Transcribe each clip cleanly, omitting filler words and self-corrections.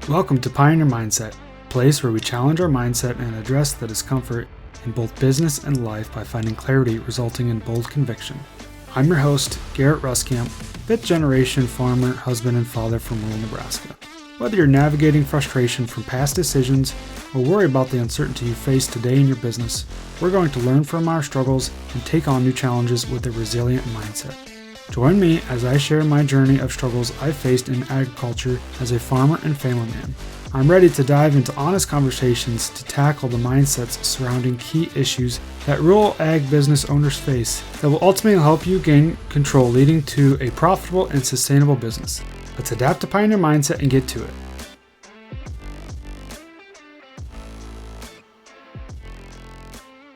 Welcome to Pioneer Mindset, a place where we challenge our mindset and address the discomfort in both business and life by finding clarity resulting in bold conviction. I'm your host, Garrett Ruskamp, fifth generation farmer, husband, and father from rural Nebraska. Whether you're navigating frustration from past decisions or worry about the uncertainty you face today in your business, we're going to learn from our struggles and take on new challenges with a resilient mindset. Join me as I share my journey of struggles I faced in agriculture as a farmer and family man. I'm ready to dive into honest conversations to tackle the mindsets surrounding key issues that rural ag business owners face that will ultimately help you gain control, leading to a profitable and sustainable business. Let's adapt to Pioneer Mindset and get to it.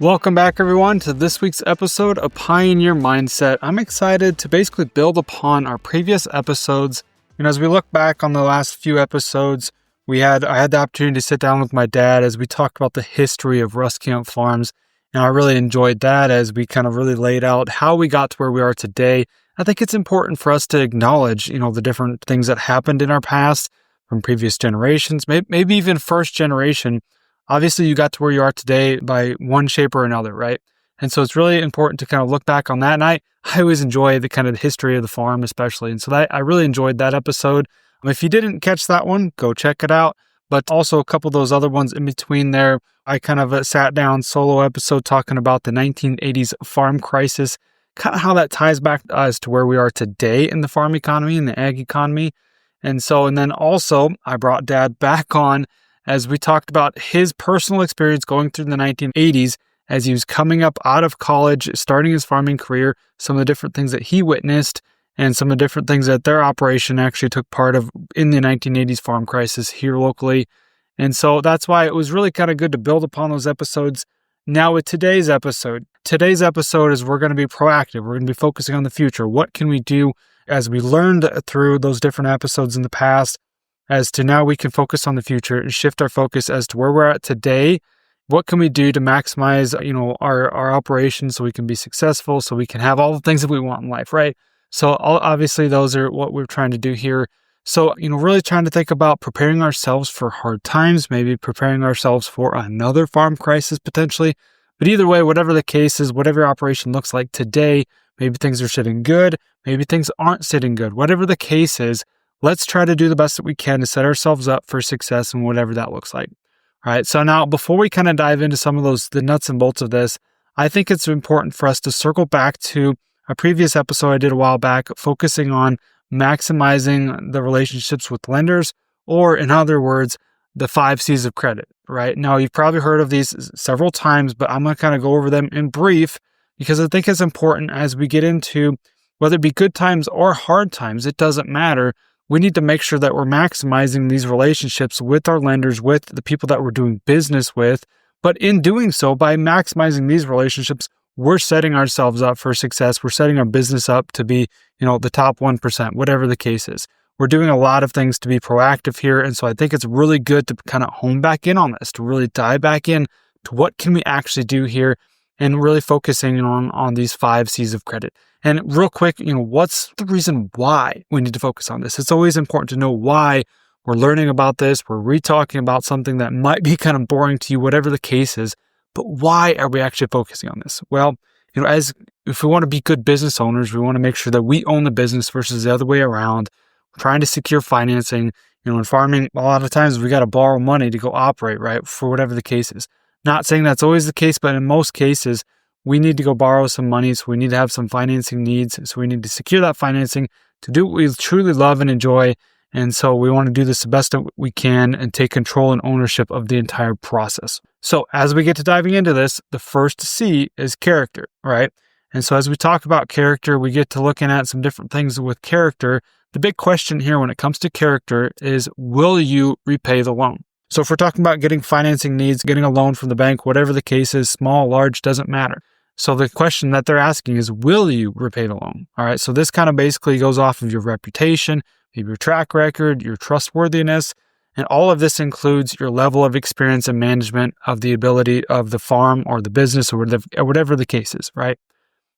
Welcome back, everyone, to this week's episode of Pioneer Mindset. I'm excited to basically build upon our previous episodes. And as we look back on the last few episodes, I had the opportunity to sit down with my dad as we talked about the history of Ruskamp Farms. And I really enjoyed that as we kind of really laid out how we got to where we are today. I think it's important for us to acknowledge, the different things that happened in our past from previous generations, maybe even first generation. Obviously, you got to where you are today by one shape or another, right? And so it's really important to kind of look back on that. And I always enjoy the kind of history of the farm, especially. And so I really enjoyed that episode. If you didn't catch that one, go check it out. But also a couple of those other ones in between there, I kind of sat down solo episode talking about the 1980s farm crisis, kind of how that ties back to us to where we are today in the farm economy and the ag economy. And then also I brought Dad back on as we talked about his personal experience going through the 1980s as he was coming up out of college, starting his farming career, some of the different things that he witnessed and some of the different things that their operation actually took part of in the 1980s farm crisis here locally. And so that's why it was really kind of good to build upon those episodes. Now with today's episode is we're going to be proactive. We're going to be focusing on the future. What can we do as we learned through those different episodes in the past? As to now we can focus on the future and shift our focus as to where we're at today. What can we do to maximize, our operations so we can be successful, so we can have all the things that we want in life, right? So obviously those are what we're trying to do here. So, really trying to think about preparing ourselves for hard times, maybe preparing ourselves for another farm crisis potentially. But either way, whatever the case is, whatever your operation looks like today, maybe things are sitting good, maybe things aren't sitting good. Whatever the case is, let's try to do the best that we can to set ourselves up for success and whatever that looks like. All right. So now before we kind of dive into some of the nuts and bolts of this, I think it's important for us to circle back to a previous episode I did a while back, focusing on maximizing the relationships with lenders, or in other words, the 5 C's of credit, right? Now, you've probably heard of these several times, but I'm going to kind of go over them in brief because I think it's important as we get into whether it be good times or hard times, it doesn't matter. We need to make sure that we're maximizing these relationships with our lenders, with the people that we're doing business with. But in doing so, by maximizing these relationships, we're setting ourselves up for success. We're setting our business up to be, the top 1%, whatever the case is. We're doing a lot of things to be proactive here. And so I think it's really good to kind of hone back in on this, to really dive back in to what can we actually do here and really focusing on these 5 C's of credit. And real quick, what's the reason why we need to focus on this? It's always important to know why we're learning about this. We're re-talking about something that might be kind of boring to you, whatever the case is, but why are we actually focusing on this? Well, if we want to be good business owners, we want to make sure that we own the business versus the other way around. We're trying to secure financing. In farming, a lot of times we got to borrow money to go operate, right? For whatever the case is. Not saying that's always the case, but in most cases, we need to go borrow some money, so we need to have some financing needs. So we need to secure that financing to do what we truly love and enjoy. And so we want to do this the best that we can and take control and ownership of the entire process. So as we get to diving into this, the first C is character, right? And so as we talk about character, we get to looking at some different things with character. The big question here when it comes to character is, will you repay the loan? So if we're talking about getting financing needs, getting a loan from the bank, whatever the case is, small, large, doesn't matter. So the question that they're asking is, will you repay the loan? All right. So this kind of basically goes off of your reputation, maybe your track record, your trustworthiness, and all of this includes your level of experience and management of the ability of the farm or the business or whatever the case is, right?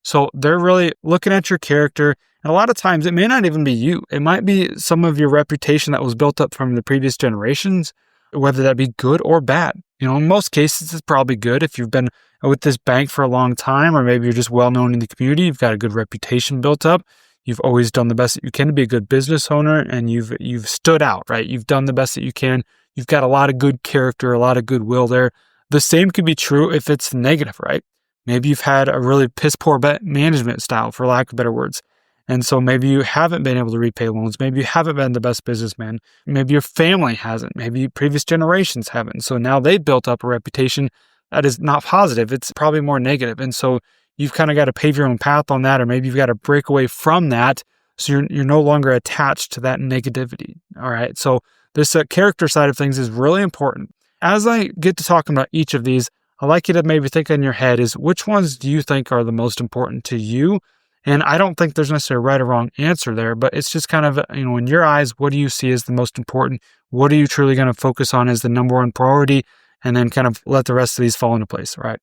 So they're really looking at your character. And a lot of times it may not even be you. It might be some of your reputation that was built up from the previous generations, whether that be good or bad. In most cases, it's probably good if you've been with this bank for a long time, or maybe you're just well known in the community. You've got a good reputation built up. You've always done the best that you can to be a good business owner, and you've stood out, right? You've done the best that you can. You've got a lot of good character, a lot of goodwill there. The same could be true if it's negative, right? Maybe you've had a really piss poor management style, for lack of better words. And so maybe you haven't been able to repay loans. Maybe you haven't been the best businessman. Maybe your family hasn't. Maybe previous generations haven't. So now they've built up a reputation that is not positive. It's probably more negative. And so you've kind of got to pave your own path on that, or maybe you've got to break away from that. So you're no longer attached to that negativity. All right. So this character side of things is really important. As I get to talking about each of these, I'd like you to maybe think in your head is which ones do you think are the most important to you? And I don't think there's necessarily a right or wrong answer there, but it's just kind of, in your eyes, what do you see as the most important? What are you truly going to focus on as the number one priority? And then kind of let the rest of these fall into place, right?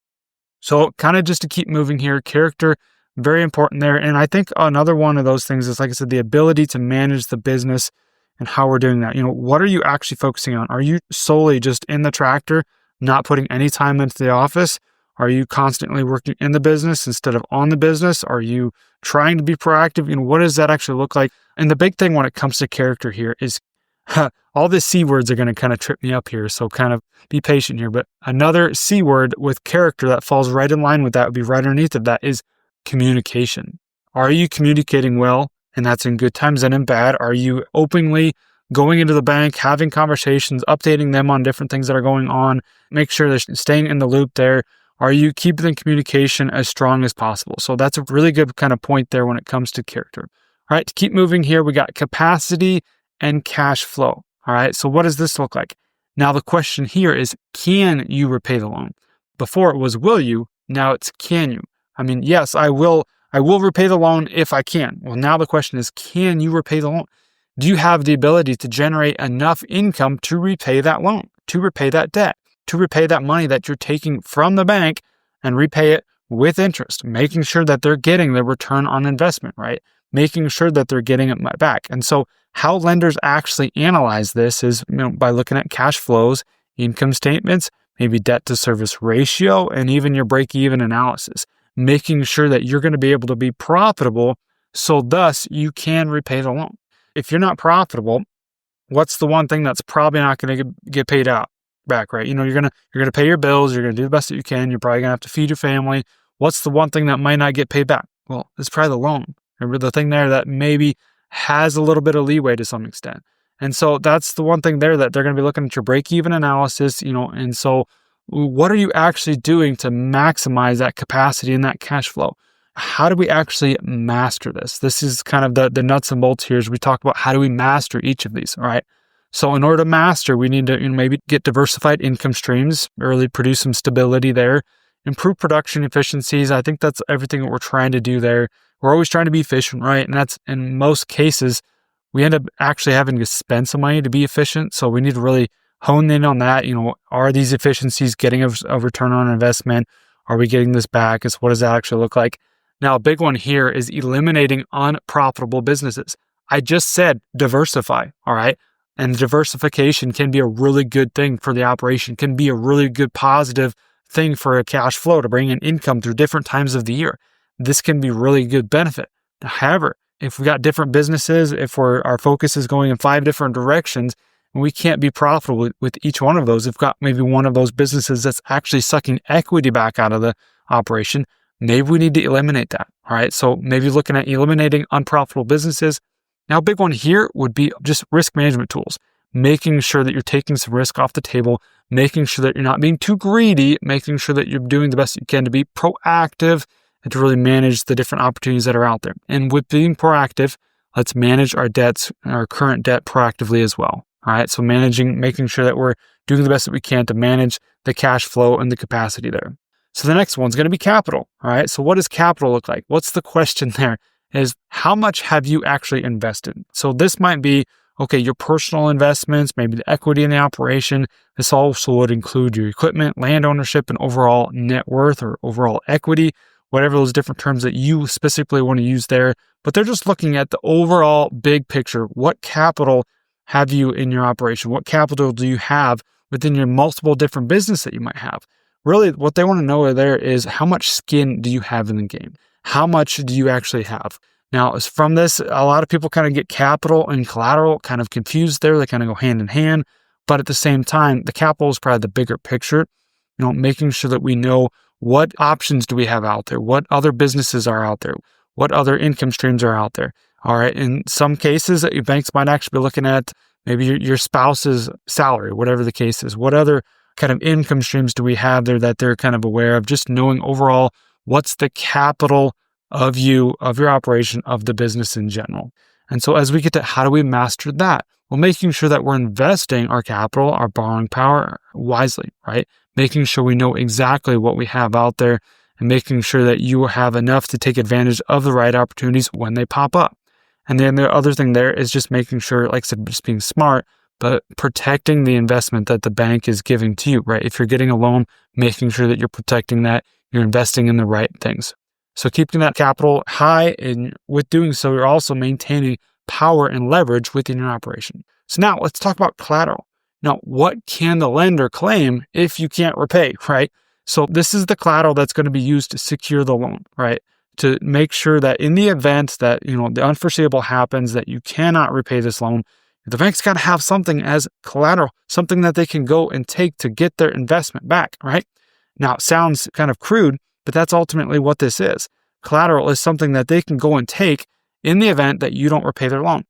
So kind of just to keep moving here, character, very important there. And I think another one of those things is, like I said, the ability to manage the business and how we're doing that. What are you actually focusing on? Are you solely just in the tractor, not putting any time into the office? Are you constantly working in the business instead of on the business? Are you trying to be proactive? What does that actually look like? And the big thing when it comes to character here is all the C words are going to kind of trip me up here. So kind of be patient here. But another C word with character that falls right in line with that would be right underneath of that is communication. Are you communicating well? And that's in good times and in bad. Are you openly going into the bank, having conversations, updating them on different things that are going on? Make sure they're staying in the loop there. Are you keeping the communication as strong as possible? So that's a really good kind of point there when it comes to character. All right, to keep moving here, we got capacity and cash flow. All right, so what does this look like? Now the question here is, can you repay the loan? Before it was will you, now it's can you? Yes, I will repay the loan if I can. Well, now the question is, can you repay the loan? Do you have the ability to generate enough income to repay that loan, to repay that debt, to repay that money that you're taking from the bank and repay it with interest, making sure that they're getting the return on investment, right? Making sure that they're getting it back. And so how lenders actually analyze this is by looking at cash flows, income statements, maybe debt to service ratio, and even your break-even analysis, making sure that you're going to be able to be profitable so thus you can repay the loan. If you're not profitable, what's the one thing that's probably not going to get paid out back, right? You're gonna pay your bills, you're gonna do the best that you can, you're probably gonna have to feed your family. What's the one thing that might not get paid back? Well, it's probably the loan. Remember the thing there that maybe has a little bit of leeway to some extent. And so that's the one thing there that they're gonna be looking at your break-even analysis, and so what are you actually doing to maximize that capacity and that cash flow? How do we actually master this? This is kind of the nuts and bolts here as we talk about how do we master each of these, all right? So in order to master, we need to maybe get diversified income streams, really produce some stability there, improve production efficiencies. I think that's everything that we're trying to do there. We're always trying to be efficient, right? And that's in most cases, we end up actually having to spend some money to be efficient. So we need to really hone in on that. Are these efficiencies getting a return on investment? Are we getting this back? What does that actually look like? Now, a big one here is eliminating unprofitable businesses. I just said diversify, all right? And diversification can be a really good thing for the operation, can be a really good positive thing for a cash flow to bring in income through different times of the year. This can be really good benefit. However, if we've got different businesses, if our focus is going in 5 different directions, and we can't be profitable with each one of those, if we've got maybe one of those businesses that's actually sucking equity back out of the operation, maybe we need to eliminate that. All right. So maybe looking at eliminating unprofitable businesses. Now, a big one here would be just risk management tools, making sure that you're taking some risk off the table, making sure that you're not being too greedy, making sure that you're doing the best you can to be proactive and to really manage the different opportunities that are out there. And with being proactive, let's manage our debts, our current debt proactively as well. All right. So making sure that we're doing the best that we can to manage the cash flow and the capacity there. So the next one's going to be capital. All right. So what does capital look like? What's the question there? Is how much have you actually invested? So this might be, okay, your personal investments, maybe the equity in the operation. This also would include your equipment, land ownership, and overall net worth or overall equity. whatever those different terms that you specifically want to use there. But they're just looking at the overall big picture. What capital have you in your operation? What capital do you have within your multiple different business that you might have? Really, what they want to know there is how much skin do you have in the game? How much do you actually have? Now, as from this, a lot of people kind of get capital and collateral kind of confused there. They kind of go hand in hand. But at the same time, the capital is probably the bigger picture, making sure that we know what options do we have out there? What other businesses are out there? What other income streams are out there? All right. In some cases, banks might actually be looking at maybe your spouse's salary, whatever the case is. What other kind of income streams do we have there that they're kind of aware of? Just knowing overall what's the capital of your operation, of the business in general. And so as we get to how do we master that? Well, making sure that we're investing our capital, our borrowing power wisely, right? Making sure we know exactly what we have out there and making sure that you have enough to take advantage of the right opportunities when they pop up. And then the other thing there is just making sure, like I said, just being smart, but protecting the investment that the bank is giving to you, right? If you're getting a loan, making sure that you're protecting that, you're investing in the right things. So keeping that capital high, and with doing so, you're also maintaining power and leverage within your operation. So now let's talk about collateral. Now, what can the lender claim if you can't repay, right? So this is the collateral that's going to be used to secure the loan, right? To make sure that in the event that, the unforeseeable happens, that you cannot repay this loan, the bank's got to have something as collateral, something that they can go and take to get their investment back, right? Now, it sounds kind of crude, but that's ultimately what this is. Collateral is something that they can go and take in the event that you don't repay their loan.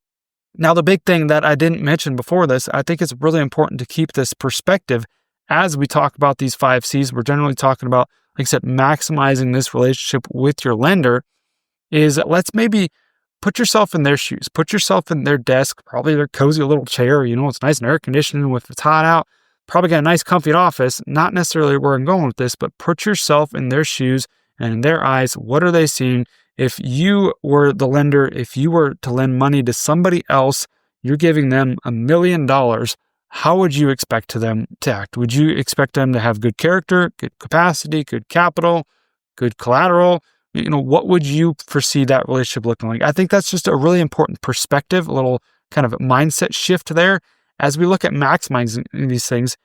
Now, the big thing that I didn't mention before this, I think it's really important to keep this perspective as we talk about these 5 C's. We're generally talking about, like I said, maximizing this relationship with your lender. Is let's maybe put yourself in their shoes, put yourself in their desk, probably their cozy little chair, it's nice and air conditioned if it's hot out, probably got a nice comfy office, not necessarily where I'm going with this, but put yourself in their shoes and in their eyes. What are they seeing? If you were the lender, if you were to lend money to somebody else, you're giving them $1 million, how would you expect them to act? Would you expect them to have good character, good capacity, good capital, good collateral? What would you foresee that relationship looking like? I think that's just a really important perspective, a little kind of mindset shift there. As we look at maximizing these things,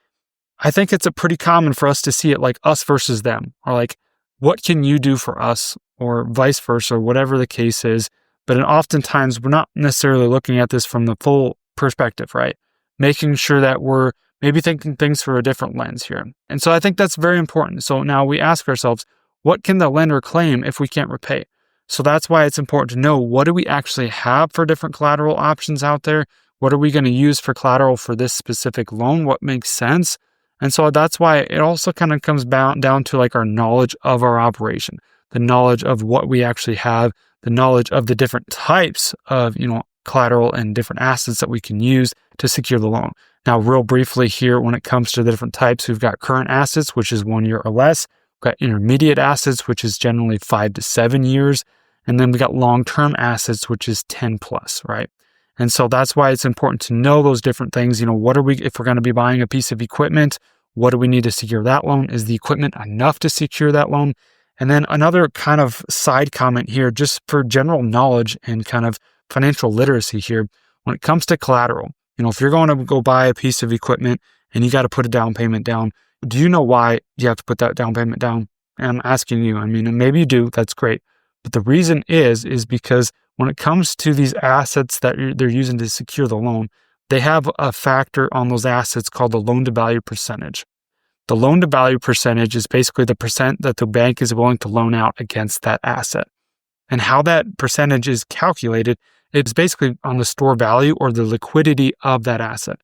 I think it's a pretty common for us to see it like us versus them, or like, what can you do for us, or vice versa, whatever the case is. But oftentimes we're not necessarily looking at this from the full perspective, right? Making sure that we're maybe thinking things through a different lens here. And so I think that's very important. So now we ask ourselves, what can the lender claim if we can't repay? So that's why it's important to know, what do we actually have for different collateral options out there? What are we going to use for collateral for this specific loan? What makes sense? And so that's why it also kind of comes down to like our knowledge of our operation, the knowledge of what we actually have, the knowledge of the different types of, collateral and different assets that we can use to secure the loan. Now, real briefly here, when it comes to the different types, we've got current assets, which is 1 year or less. We've got intermediate assets, which is generally 5 to 7 years. And then we got long-term assets, which is 10 plus, right? And so that's why it's important to know those different things. If we're going to be buying a piece of equipment, what do we need to secure that loan? Is the equipment enough to secure that loan? And then another kind of side comment here, just for general knowledge and kind of financial literacy here, when it comes to collateral, if you're going to go buy a piece of equipment and you got to put a down payment down, do you know why you have to put that down payment down? And I'm asking you, maybe you do, that's great. But the reason is because when it comes to these assets that they're using to secure the loan, they have a factor on those assets called the loan to value percentage. The loan to value percentage is basically the percent that the bank is willing to loan out against that asset. And how that percentage is calculated, it's basically on the store value or the liquidity of that asset.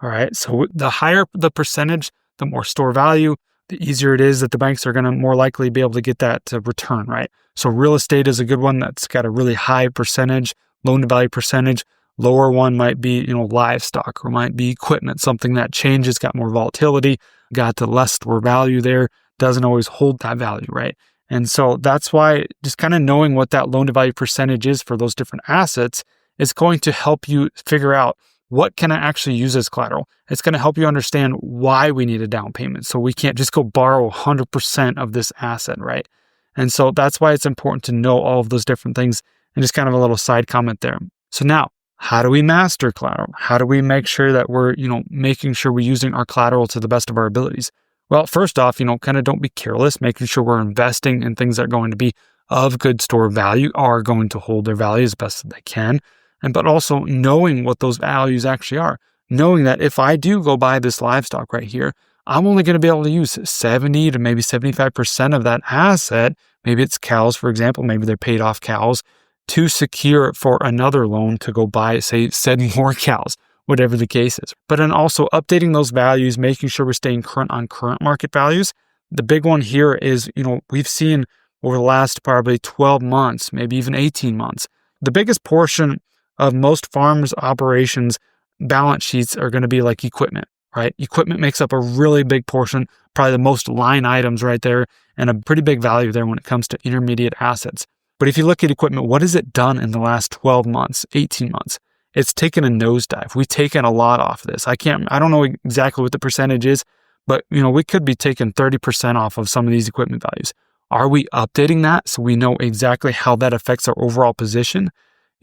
All right. So the higher the percentage, the more store value, the easier it is that the banks are going to more likely be able to get that to return, right? So real estate is a good one that's got a really high percentage, loan to value percentage. Lower one might be, livestock, or might be equipment, something that changes, got more volatility, got the less store value there, doesn't always hold that value, right? And so that's why just kind of knowing what that loan to value percentage is for those different assets is going to help you figure out, what can I actually use as collateral? It's going to help you understand why we need a down payment. So we can't just go borrow 100% of this asset, right? And so that's why it's important to know all of those different things. And just kind of a little side comment there. So now, how do we master collateral? How do we make sure that we're, making sure we're using our collateral to the best of our abilities? Well, first off, kind of don't be careless, making sure we're investing in things that are going to be of good store value, are going to hold their value as best as they can. But also knowing what those values actually are. Knowing that if I do go buy this livestock right here, I'm only going to be able to use 70 to maybe 75% of that asset. Maybe it's cows, for example, maybe they're paid off cows, to secure for another loan to go buy, say, said more cows, whatever the case is. But then also updating those values, making sure we're staying current on current market values. The big one here is, we've seen over the last probably 12 months, maybe even 18 months, the biggest portion of most farmers' operations balance sheets are going to be like equipment, right? Equipment makes up a really big portion, probably the most line items right there, and a pretty big value there when it comes to intermediate assets. But if you look at equipment, what has it done in the last 12 months, 18 months? It's taken a nosedive. We've taken a lot off of this. I don't know exactly what the percentage is, but we could be taking 30% off of some of these equipment values. Are we updating that so we know exactly how that affects our overall position?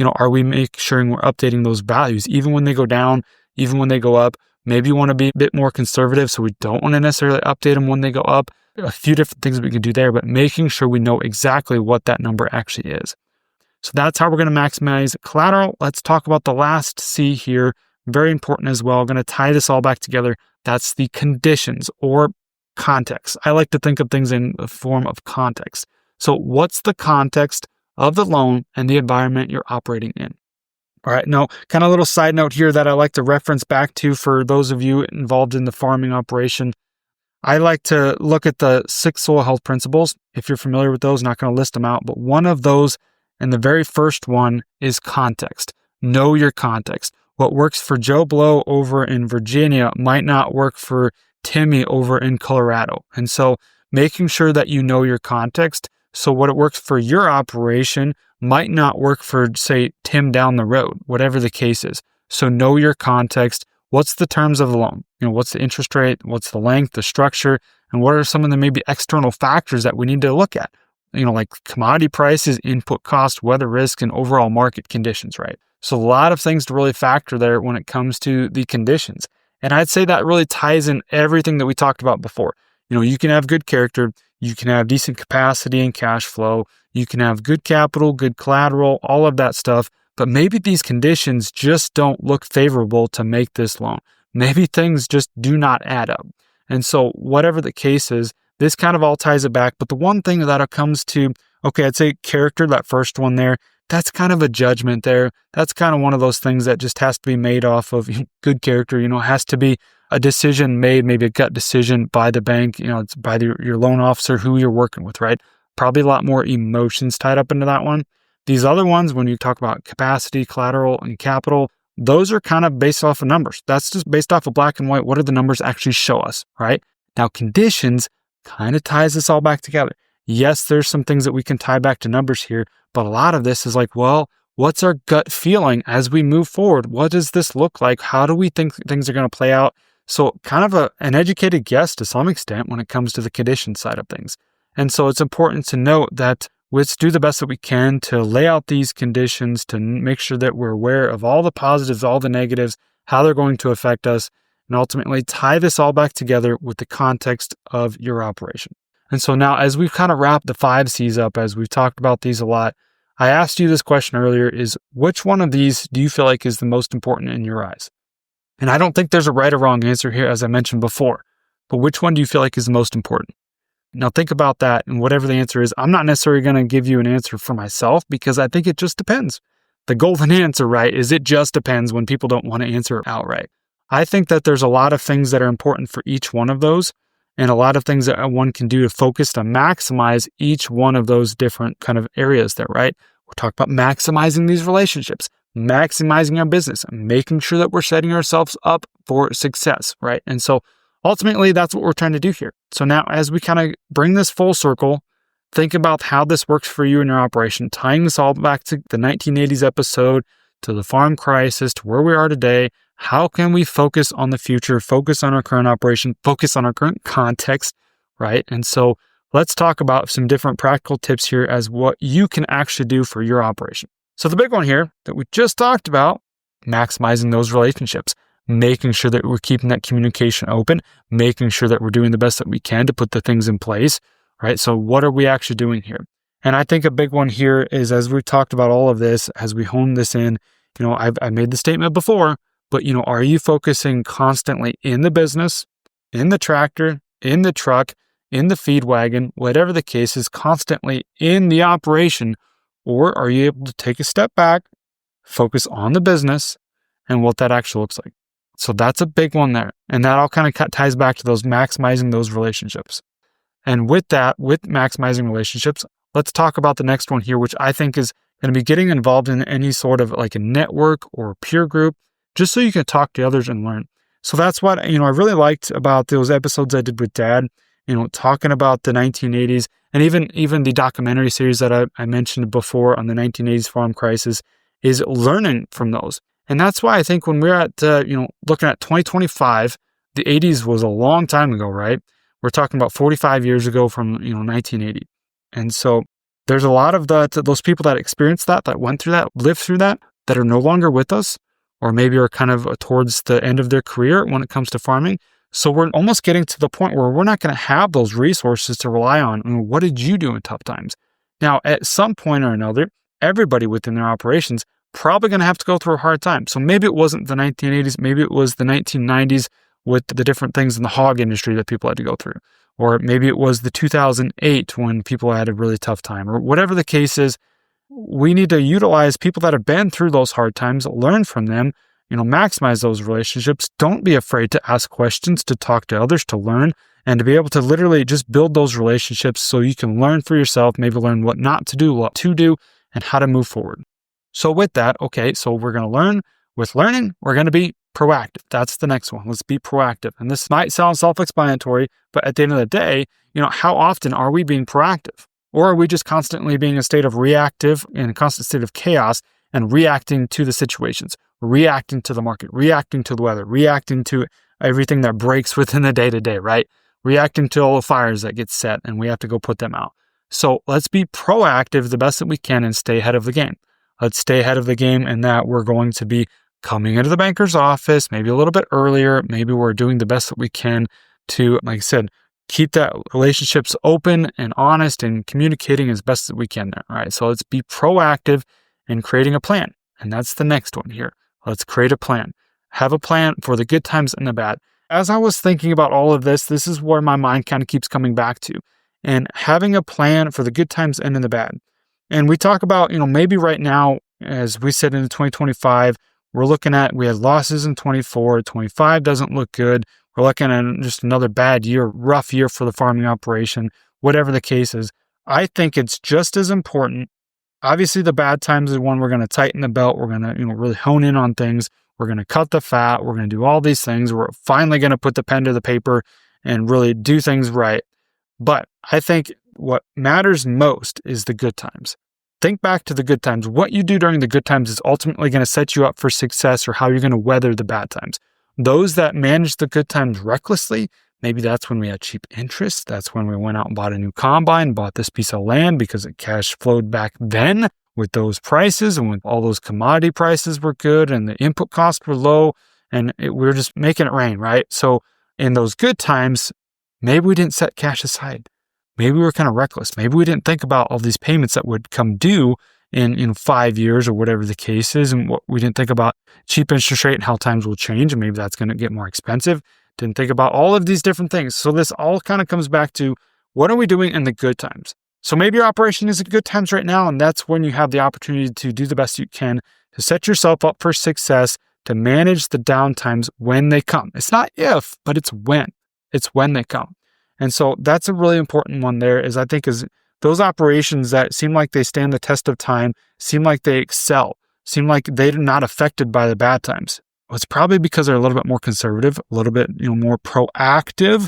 Are we making sure we're updating those values, even when they go down, even when they go up? Maybe you want to be a bit more conservative, so we don't want to necessarily update them when they go up. A few different things we can do there, but making sure we know exactly what that number actually is. So that's how we're going to maximize collateral. Let's talk about the last C here. Very important as well. I'm going to tie this all back together. That's the conditions or context. I like to think of things in the form of context. So what's the context of the loan and the environment you're operating in? All right, now kind of a little side note here that I like to reference back to for those of you involved in the farming operation. I like to look at the 6 soil health principles. If you're familiar with those, not going to list them out, but one of those, and the very first one, is context. Know your context. What works for Joe Blow over in Virginia might not work for Timmy over in Colorado. And so making sure that you know your context. So what works for your operation might not work for, say, Tim down the road, whatever the case is. So know your context. What's the terms of the loan? What's the interest rate? What's the length, the structure? And what are some of the maybe external factors that we need to look at? Like commodity prices, input cost, weather risk, and overall market conditions, right? So a lot of things to really factor there when it comes to the conditions. And I'd say that really ties in everything that we talked about before. You can have good character, you can have decent capacity and cash flow, you can have good capital, good collateral, all of that stuff. But maybe these conditions just don't look favorable to make this loan. Maybe things just do not add up. And so whatever the case is, this kind of all ties it back. But the one thing that it comes to, I'd say character, that first one there, that's kind of a judgment there. That's kind of one of those things that just has to be made off of good character. It has to be a decision made, maybe a gut decision by the bank, it's by your loan officer who you're working with, right? Probably a lot more emotions tied up into that one. These other ones, when you talk about capacity, collateral, and capital, those are kind of based off of numbers. That's just based off of black and white. What do the numbers actually show us, right? Now, conditions kind of ties this all back together. Yes, there's some things that we can tie back to numbers here, but a lot of this is like, well, what's our gut feeling as we move forward? What does this look like? How do we think things are going to play out? So kind of an educated guess to some extent when it comes to the condition side of things. And so it's important to note that let's do the best that we can to lay out these conditions to make sure that we're aware of all the positives, all the negatives, how they're going to affect us, and ultimately tie this all back together with the context of your operation. And so now, as we've kind of wrapped the 5 C's up, as we've talked about these a lot, I asked you this question earlier, is which one of these do you feel like is the most important in your eyes? And I don't think there's a right or wrong answer here, as I mentioned before, but which one do you feel like is the most important? Now think about that, and whatever the answer is, I'm not necessarily going to give you an answer for myself because I think it just depends. The golden answer, right, is it just depends when people don't want to answer outright. I think that there's a lot of things that are important for each one of those, and a lot of things that one can do to focus to maximize each one of those different kind of areas there, right? We're talking about maximizing these relationships, maximizing our business, making sure that we're setting ourselves up for success, right? And so ultimately, that's what we're trying to do here. So now as we kind of bring this full circle, think about how this works for you in your operation, tying this all back to the 1980s episode, to the farm crisis, to where we are today. How can we focus on the future, focus on our current operation, focus on our current context, right? And so let's talk about some different practical tips here as what you can actually do for your operation. So the big one here that we just talked about, maximizing those relationships, making sure that we're keeping that communication open, making sure that we're doing the best that we can to put the things in place, right? So what are we actually doing here? And I think a big one here is, as we've talked about all of this, as we hone this in, I made the statement before, but are you focusing constantly in the business, in the tractor, in the truck, in the feed wagon, whatever the case is, constantly in the operation, or are you able to take a step back, focus on the business and what that actually looks like? So that's a big one there. And that all kind of ties back to those maximizing those relationships. And with that, with maximizing relationships, let's talk about the next one here, which I think is going to be getting involved in any sort of like a network or peer group, just so you can talk to others and learn. So that's what, I really liked about those episodes I did with Dad, talking about the 1980s and even the documentary series that I mentioned before on the 1980s farm crisis is learning from those. And that's why I think when we're at, looking at 2025, the 80s was a long time ago, right? We're talking about 45 years ago from, 1980. And so there's a lot of those people that experienced that went through that, lived through that are no longer with us, or maybe are kind of towards the end of their career when it comes to farming. So we're almost getting to the point where we're not going to have those resources to rely on. What did you do in tough times? Now, at some point or another, everybody within their operations probably going to have to go through a hard time. So maybe it wasn't the 1980s, maybe it was the 1990s with the different things in the hog industry that people had to go through. Or maybe it was the 2008 when people had a really tough time, or whatever the case is. We need to utilize people that have been through those hard times, learn from them, maximize those relationships. Don't be afraid to ask questions, to talk to others, to learn, and to be able to literally just build those relationships so you can learn for yourself, maybe learn what not to do, what to do, and how to move forward. So with that, okay, so we're going to learn. With learning, we're going to be proactive. That's the next one. Let's be proactive. And this might sound self-explanatory, but at the end of the day, how often are we being proactive? Or are we just constantly being in a state of reactive, in a constant state of chaos and reacting to the situations, reacting to the market, reacting to the weather, reacting to everything that breaks within the day-to-day, right? Reacting to all the fires that get set and we have to go put them out. So let's be proactive the best that we can and stay ahead of the game. Let's stay ahead of the game in that we're going to be coming into the banker's office, maybe a little bit earlier. Maybe we're doing the best that we can to, like I said, keep that relationships open and honest and communicating as best as we can there. All right. So let's be proactive in creating a plan. And that's the next one here. Let's create a plan. Have a plan for the good times and the bad. As I was thinking about all of this, this is where my mind kind of keeps coming back to. And having a plan for the good times and in the bad. And we talk about, maybe right now, as we said into 2025, we're looking at, we had losses in 24, 25 doesn't look good. We're looking at just another bad year, rough year for the farming operation, whatever the case is. I think it's just as important. Obviously, the bad times is when we're going to tighten the belt. We're going to, really hone in on things. We're going to cut the fat. We're going to do all these things. We're finally going to put the pen to the paper and really do things right. But I think what matters most is the good times. Think back to the good times. What you do during the good times is ultimately going to set you up for success or how you're going to weather the bad times. Those that manage the good times recklessly, maybe that's when we had cheap interest. That's when we went out and bought a new combine, bought this piece of land because it cash flowed back then with those prices and when all those commodity prices were good and the input costs were low and we were just making it rain, right? So in those good times, maybe we didn't set cash aside. Maybe we were kind of reckless. Maybe we didn't think about all these payments that would come due in 5 years or whatever the case is. And what we didn't think about cheap interest rate and how times will change. And maybe that's going to get more expensive. Didn't think about all of these different things. So this all kind of comes back to what are we doing in the good times? So maybe your operation is at good times right now. And that's when you have the opportunity to do the best you can to set yourself up for success, to manage the down times when they come. It's not if, but it's when. It's when they come. And so that's a really important one there is I think is those operations that seem like they stand the test of time, seem like they excel, seem like they're not affected by the bad times. Well, it's probably because they're a little bit more conservative, a little bit more proactive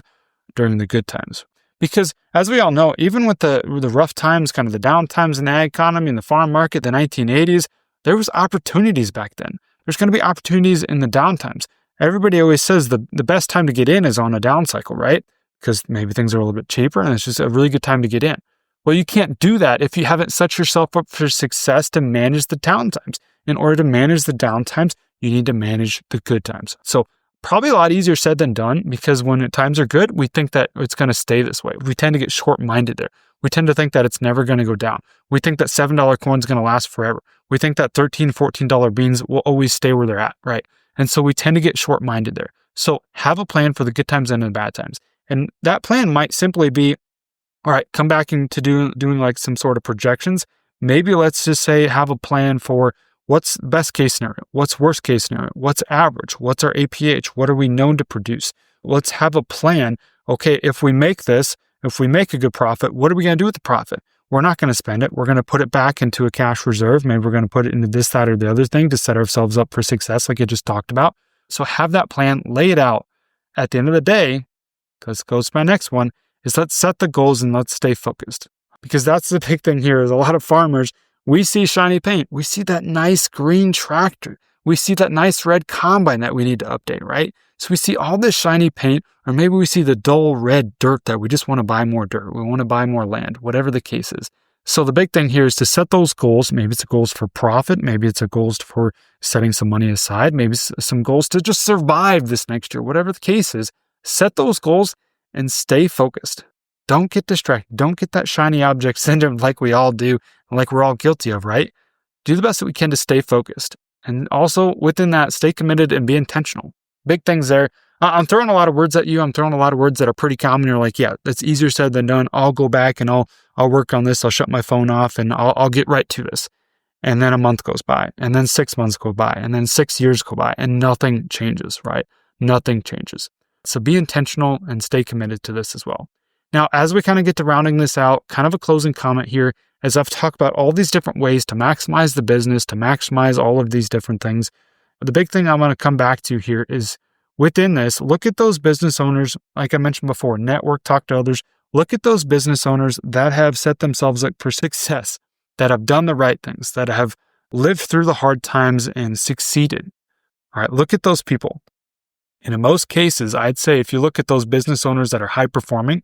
during the good times. Because as we all know, even with the rough times, kind of the down times in the ag economy and the farm market, the 1980s, there was opportunities back then. There's going to be opportunities in the down times. Everybody always says the best time to get in is on a down cycle, right? because maybe things are a little bit cheaper and it's just a really good time to get in. Well, you can't do that if you haven't set yourself up for success to manage the downtimes. In order to manage the downtimes, you need to manage the good times. So probably a lot easier said than done, because when times are good, we think that it's going to stay this way. We tend to get short-minded there. We tend to think that it's never going to go down. We think that $7 coin's going to last forever. We think that $13, $14 beans will always stay where they're at, right? And so we tend to get short-minded there. So have a plan for the good times and the bad times. And that plan might simply be, all right, come back into doing like some sort of projections. Maybe let's just say have a plan for what's best case scenario, what's worst case scenario, what's average, what's our APH, what are we known to produce? Let's have a plan. Okay, if we make a good profit, what are we going to do with the profit? We're not going to spend it. We're going to put it back into a cash reserve. Maybe we're going to put it into this, that, or the other thing to set ourselves up for success, like I just talked about. So have that plan, lay it out. At the end of the day, because goes to my next one, is let's set the goals and let's stay focused. Because that's the big thing here is a lot of farmers, we see shiny paint. We see that nice green tractor. We see that nice red combine that we need to update, right? So we see all this shiny paint, or maybe we see the dull red dirt that we just want to buy more dirt. We want to buy more land, whatever the case is. So the big thing here is to set those goals. Maybe it's goals for profit. Maybe it's goals for setting some money aside. Maybe some goals to just survive this next year, whatever the case is. Set those goals and stay focused. Don't get distracted. Don't get that shiny object syndrome like we all do, and like we're all guilty of, right? Do the best that we can to stay focused. And also within that, stay committed and be intentional. Big things there. I'm throwing a lot of words at you. I'm throwing a lot of words that are pretty common. You're like, yeah, that's easier said than done. I'll go back and I'll work on this. I'll shut my phone off and I'll get right to this. And then a month goes by, and then 6 months go by, and then 6 years go by, and nothing changes, right? Nothing changes. So be intentional and stay committed to this as well. Now, as we kind of get to rounding this out, kind of a closing comment here, as I've talked about all these different ways to maximize the business, to maximize all of these different things. The big thing I want to come back to here is within this, look at those business owners, like I mentioned before, network, talk to others. Look at those business owners that have set themselves up for success, that have done the right things, that have lived through the hard times and succeeded. All right, look at those people. And in most cases, I'd say if you look at those business owners that are high performing,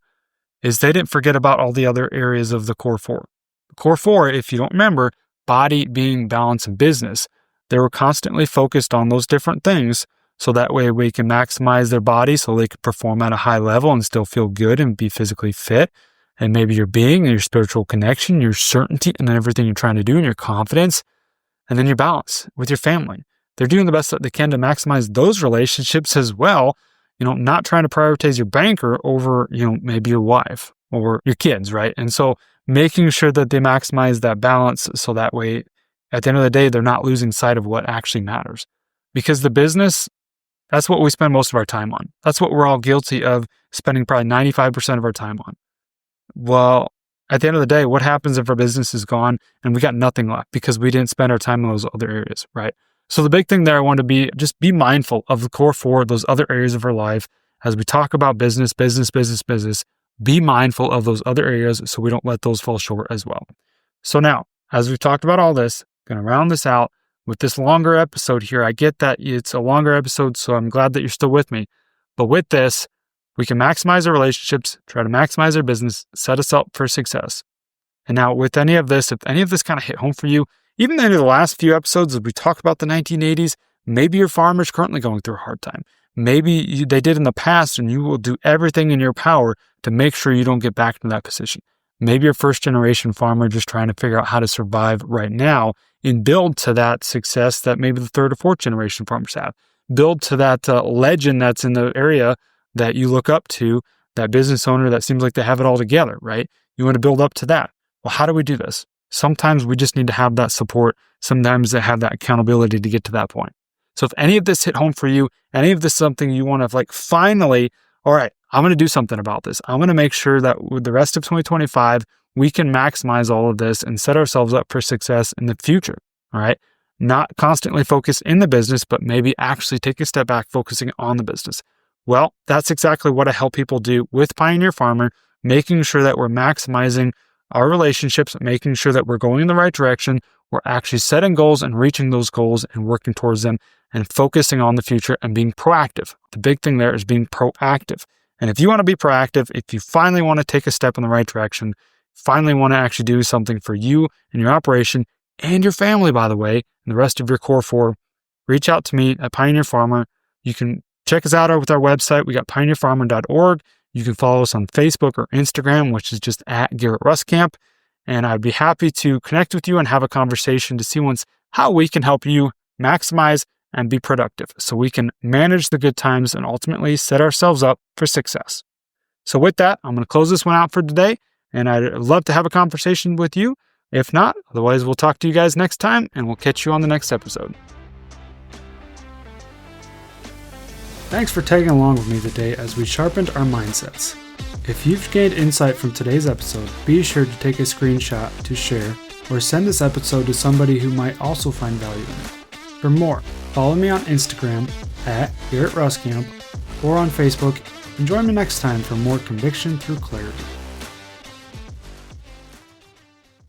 is they didn't forget about all the other areas of the core four. The core four, if you don't remember, body, being, balance, and business, they were constantly focused on those different things. So that way we can maximize their body so they can perform at a high level and still feel good and be physically fit. And maybe your being and your spiritual connection, your certainty, and then everything you're trying to do and your confidence, and then your balance with your family. They're doing the best that they can to maximize those relationships as well. Not trying to prioritize your banker over, maybe your wife or your kids, right? And so making sure that they maximize that balance so that way, at the end of the day, they're not losing sight of what actually matters. Because the business, that's what we spend most of our time on. That's what we're all guilty of spending probably 95% of our time on. Well, at the end of the day, what happens if our business is gone and we got nothing left because we didn't spend our time in those other areas, right? So the big thing there I want to be, just be mindful of the core four, those other areas of our life. As we talk about business, be mindful of those other areas so we don't let those fall short as well. So now, as we've talked about all this, I'm going to round this out with this longer episode here. I get that it's a longer episode, so I'm glad that you're still with me. But with this, we can maximize our relationships, try to maximize our business, set us up for success. And now with any of this, if any of this kind of hit home for you, even in the last few episodes, as we talk about the 1980s, maybe your farmer's currently going through a hard time. Maybe they did in the past, and you will do everything in your power to make sure you don't get back to that position. Maybe you're a first-generation farmer just trying to figure out how to survive right now and build to that success that maybe the third or fourth generation farmers have. Build to that legend that's in the area that you look up to, that business owner that seems like they have it all together, right? You want to build up to that. Well, how do we do this? Sometimes we just need to have that support. Sometimes they have that accountability to get to that point. So if any of this hit home for you, any of this is something you want to finally, all right, I'm going to do something about this. I'm going to make sure that with the rest of 2025, we can maximize all of this and set ourselves up for success in the future. All right. Not constantly focused in the business, but maybe actually take a step back, focusing on the business. Well, that's exactly what I help people do with Pioneer Farmer, making sure that we're maximizing our relationships, making sure that we're going in the right direction. We're actually setting goals and reaching those goals and working towards them and focusing on the future and being proactive. The big thing there is being proactive. And if you want to be proactive, if you finally want to take a step in the right direction, finally want to actually do something for you and your operation and your family, by the way, and the rest of your core four, reach out to me at Pioneer Farmer. You can check us out with our website. We got pioneerfarmer.org. You can follow us on Facebook or Instagram, which is just at Garrett Ruskamp. And I'd be happy to connect with you and have a conversation to see how we can help you maximize and be productive so we can manage the good times and ultimately set ourselves up for success. So with that, I'm going to close this one out for today, and I'd love to have a conversation with you. If not, otherwise we'll talk to you guys next time, and we'll catch you on the next episode. Thanks for tagging along with me today as we sharpened our mindsets. If you've gained insight from today's episode, be sure to take a screenshot to share or send this episode to somebody who might also find value in it. For more, follow me on Instagram at Garrett Ruskamp or on Facebook, and join me next time for more conviction through clarity.